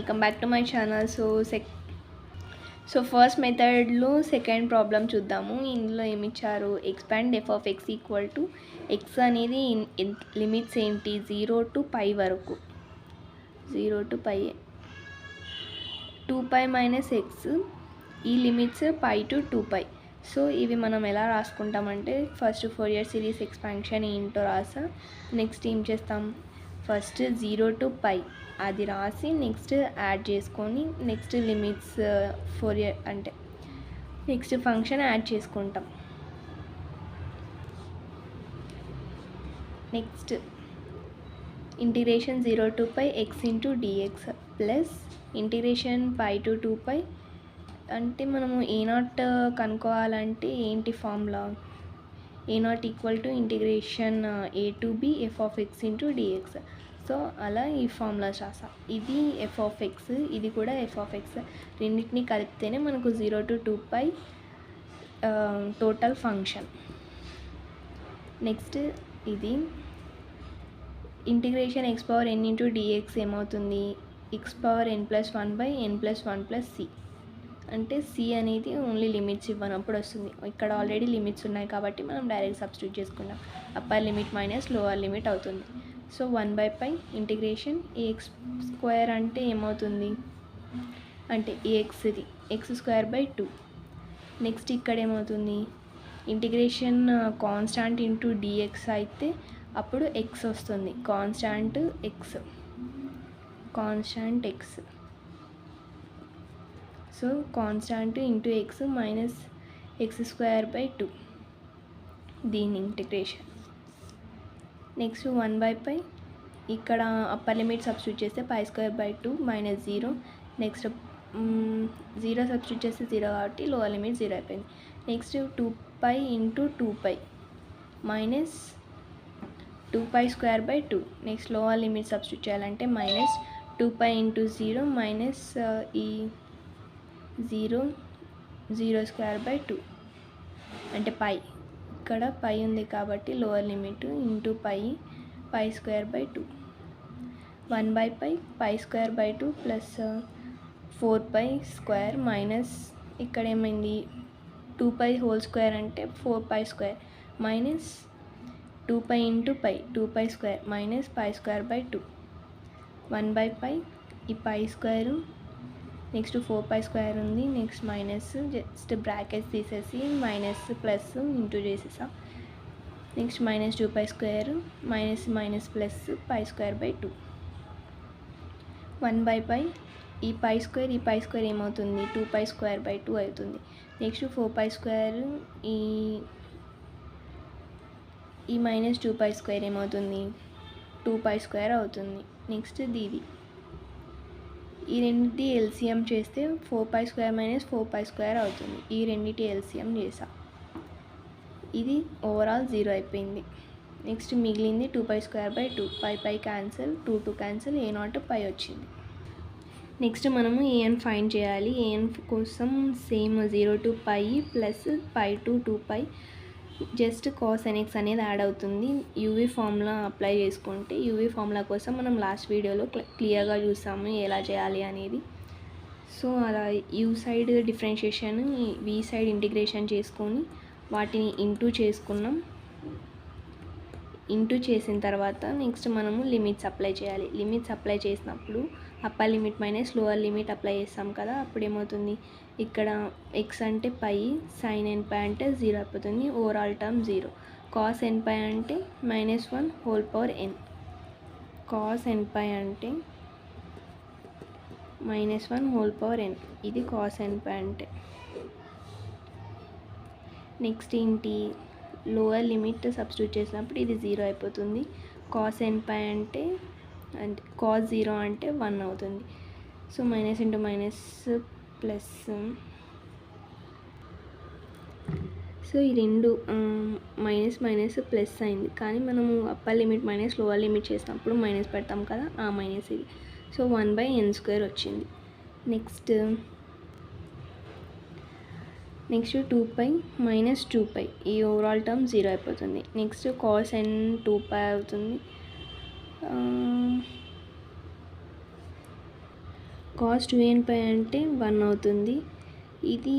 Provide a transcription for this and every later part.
Welcome back to my channel. So first మెథడ్లో second problem చూద్దాము. ఇందులో ఏమి ఇచ్చారు, expand F of X equal to X అనేది లిమిట్స్ ఏంటి 0 to π వరకు, 0 to π 2π మైనస్ ఎక్స్, ఈ లిమిట్స్ π to 2π. సో ఇవి మనం ఎలా రాసుకుంటామంటే ఫస్ట్ ఫోరియర్ సిరీస్ ఎక్స్పాన్షన్ ఏంటో రాసా, నెక్స్ట్ ఏం చేస్తాం, ఫస్ట్ 0 to π అది రాసి నెక్స్ట్ యాడ్ చేసుకొని నెక్స్ట్ లిమిట్స్ ఫోరియర్ అంటే నెక్స్ట్ ఫంక్షన్ యాడ్ చేసుకుంటాం. Next integration 0 to π x into dx plus integration π to 2π. అంటే మనము a0 కనుక్కోవాలంటే ఏంటి formula, a0 equal to integration a to b f of x into dx. So అలా ఈ formulas రాసా, ఇది ఎఫ్ ఆఫ్ ఎక్స్, ఇది కూడా ఎఫ్ ఆఫ్ ఎక్స్, రెండింటిని కలిపితేనే మనకు 0 to 2π టోటల్ ఫంక్షన్. నెక్స్ట్ ఇది integration x power n into dx ఏమవుతుంది, x పవర్ n+1/n+1+c. అంటే c అనేది ఓన్లీ లిమిట్స్ ఇవ్వనప్పుడు వస్తుంది, ఇక్కడ ఆల్రెడీ లిమిట్స్ ఉన్నాయి కాబట్టి మనం డైరెక్ట్ సబ్స్టిట్యూట్ చేసుకున్నాం, upper limit minus lower limit అవుతుంది. సో 1/π ఇంటిగ్రేషన్ ax² అంటే ఏమవుతుంది అంటే axది x²/2. నెక్స్ట్ ఇక్కడ ఏమవుతుంది, ఇంటిగ్రేషన్ కాన్స్టాంట్ ఇంటూ డిఎక్స్ అయితే అప్పుడు x వస్తుంది, constant x. So constant into x minus x²/2 దీని ఇంటిగ్రేషన్. నెక్స్ట్ 1/π ఇక్కడ అప్పర్ లిమిట్ సబ్స్టిట్యూట్ చేస్తే π² మైనస్ 0, నెక్స్ట్ 0 సబ్స్టిట్యూట్ చేస్తే 0 కాబట్టి లోవర్ లిమిట్ 0 అయిపోయింది. Next 2π into 2π minus 2π²/2. Next lower limit substitute చేయాలంటే మైనస్ 2π ఇంటూ 0 మైనస్ ఈ 0² అంటే π, ఇక్కడ π ఉంది కాబట్టి lower limit into π²/2. 1/π π²/2 plus 4π² minus ఇక్కడ ఏమైంది 2π² అంటే 4π² మైనస్ 2π ఇంటూ 2π² మైనస్ π²/2. 1/π ఈ π² నెక్స్ట్ 4π² ఉంది, నెక్స్ట్ మైనస్ జస్ట్ బ్రాకెట్స్ తీసేసి మైనస్ ప్లస్ ఇంటూ చేసేసా. Next minus 2π² minus plus π²/2. 1/π ఈ π² ఏమవుతుంది 2π² అవుతుంది. నెక్స్ట్ 4π² ఈ మైనస్ 2π² ఏమవుతుంది 2π² అవుతుంది. నెక్స్ట్ దీది ఈ రెండింటి ఎల్సిఎం చేస్తే 4π² మైనస్ 4π² అవుతుంది, ఈ రెండింటి ఎల్సిఎం చేసా, ఇది ఓవరాల్ 0 అయిపోయింది. నెక్స్ట్ మిగిలింది 2π²/2, π క్యాన్సిల్, 2 క్యాన్సిల్, a0 π వచ్చింది. నెక్స్ట్ మనము an ఫైండ్ చేయాలి. an కోసం same 0 to π plus π to 2π just cos nx అనేది యాడ్ అవుతుంది. యూవీ ఫార్ములా అప్లై చేసుకుంటే, యూవీ ఫార్ములా కోసం మనం లాస్ట్ వీడియోలో క్లియర్గా చూసాము ఎలా చేయాలి అనేది. సో అలా U side differentiation V side integration చేసుకొని వాటిని ఇంటూ చేసుకున్నాం. ఇంటూ చేసిన తర్వాత నెక్స్ట్ మనము లిమిట్స్ అప్లై చేయాలి. లిమిట్స్ అప్లై చేసినప్పుడు upper limit minus lower limit apply చేస్తాం కదా, అప్పుడు ఏమవుతుంది ఇక్కడ x అంటే π, sin nπ అంటే 0 అయిపోతుంది, ఓవరాల్ టర్మ్ 0. cos nπ అంటే -1/n, cos nπ అంటే -1/n, ఇది cos nπ అంటే. నెక్స్ట్ ఏంటి, లోవర్ లిమిట్ సబ్స్టిట్యూట్ చేసినప్పుడు ఇది 0 అయిపోతుంది, cos nπ అంటే cos 0 అంటే 1 అవుతుంది. So minus into minus plus. So ఈ రెండు మైనస్ ప్లస్ అయింది, కానీ మనము upper limit minus lower limit చేసినప్పుడు మైనస్ పెడతాం కదా, ఆ మైనస్ ఇది. సో 1/n² వచ్చింది. నెక్స్ట్ 2π మైనస్ 2π ఈ ఓవరాల్ టర్మ్ 0 అయిపోతుంది. నెక్స్ట్ cos n 2π అవుతుంది, కాస్ 2n పై అంటే 1 అవుతుంది. ఇది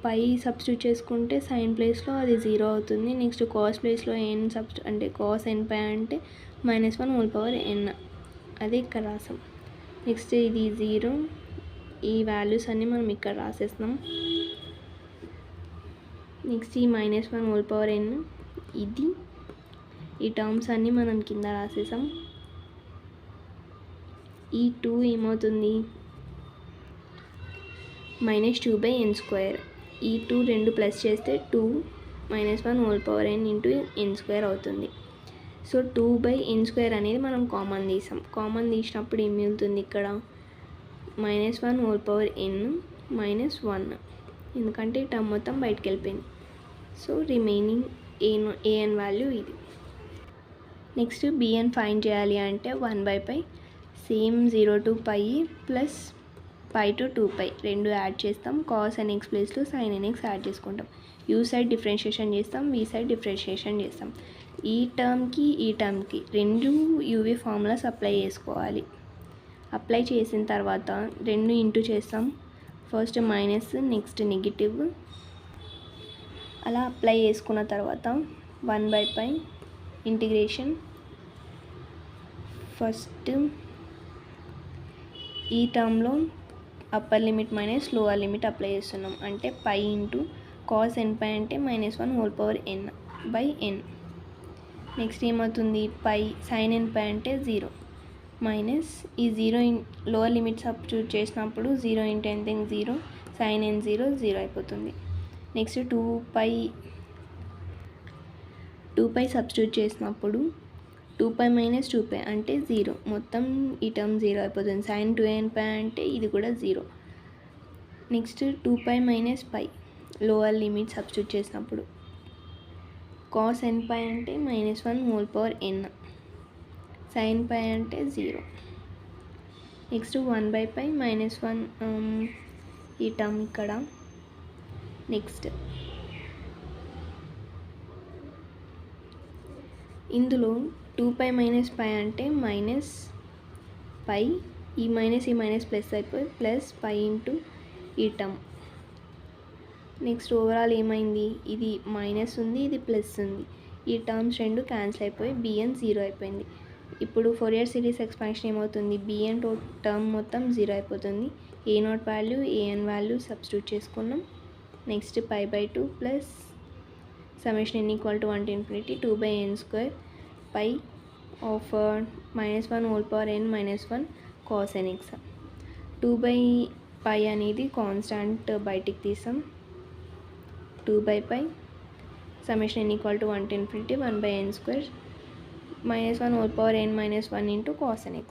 పై సబ్స్టిట్యూట్ చేసుకుంటే సైన్ ప్లేస్లో అది 0 అవుతుంది. నెక్స్ట్ కాస్ ప్లేస్లో n అంటే కాస్ n పై అంటే -1/n అదే ఇక్కడ రాసాం. నెక్స్ట్ ఇది 0, ఈ వాల్యూస్ అన్నీ మనం ఇక్కడ రాసేస్తున్నాం. నెక్స్ట్ ఈ -1/n ఇది, ఈ టర్మ్స్ అన్నీ మనం కింద రాసేసాం. ఈ 2 ఏమవుతుంది, -2/n². ఈ 2 రెండు ప్లస్ చేస్తే 2 -1/n ఇంటూ n² అవుతుంది. సో 2/n² అనేది మనం కామన్ తీసాం. కామన్ తీసినప్పుడు ఏం మిగులుతుంది ఇక్కడ, -1/n -1, ఎందుకంటే ఈ టర్మ్ మొత్తం బయటకు వెళ్ళిపోయింది. సో రిమైనింగ్ an వాల్యూ ఇది. నెక్స్ట్ bn ఫైండ్ చేయాలి అంటే 1/π సేమ్ 0 to π ప్లస్ π to 2π రెండు యాడ్ చేస్తాం. కాస్ nx ప్లేస్లో సైన్ nx యాడ్ చేసుకుంటాం. u సైడ్ డిఫరెన్షియేషన్ చేస్తాం, v సైడ్ డిఫరెన్షియేషన్ చేస్తాం. ఈ టర్మ్కి ఈ టర్మ్కి రెండు యూవీ ఫార్ములాస్ అప్లై చేసుకోవాలి. అప్లై చేసిన తర్వాత రెండు ఇంటూ చేస్తాం. First minus, next negative. అలా అప్లై చేసుకున్న తర్వాత 1/π ఇంటిగ్రేషన్ ఫస్ట్ ఈ టర్మ్లో upper limit minus lower limit apply చేస్తున్నాం. అంటే π ఇంటూ కాస్ n పై అంటే -1/n/n. నెక్స్ట్ ఏమవుతుంది, పై సైన్ n పై అంటే 0 మైనస్ ఈ 0 లోవర్ లిమిట్ సబ్స్టిట్యూట్ చేసినప్పుడు 0 × n 0, సైన్ n 0 అయిపోతుంది. నెక్స్ట్ 2π సబ్స్టిట్యూట్ చేసినప్పుడు 2π - 2π అంటే 0, మొత్తం ఈ టర్మ్ 0 అయిపోతుంది. సైన్ 2n పై అంటే ఇది కూడా 0. నెక్స్ట్ 2π - π లోవర్ లిమిట్ సబ్స్టిట్యూట్ చేసినప్పుడు కాస్ n పై అంటే -1/n, సైన్ పై అంటే 0. నెక్స్ట్ 1/π -1 ఈ టర్మ్ ఇక్కడ. నెక్స్ట్ ఇందులో 2π - π అంటే -π, ఈ మైనస్ ప్లస్ అయిపోయి ప్లస్ π ఇంటూ ఈ టర్మ్. నెక్స్ట్ ఓవరాల్ ఏమైంది, ఇది మైనస్ ఉంది, ఇది ప్లస్ ఉంది. ఈ టర్మ్స్ రెండు క్యాన్సిల్ అయిపోయి bn 0 అయిపోయింది. ఇప్పుడు ఫోరియర్ సిరీస్ ఎక్స్పాన్షన్ ఏమవుతుంది, bn టర్మ్ మొత్తం 0 అయిపోతుంది. a0 value an value substitute చేసుకున్నాం. Next π/2 plus summation n = 1 to infinity 2/n² π of -1/n -1 cos nx. 2/π అనేది కాన్స్టాంట్ బయటికి తీసాం. 2/π summation n = 1 to infinity 1/n² -1/n -1 into cos nx.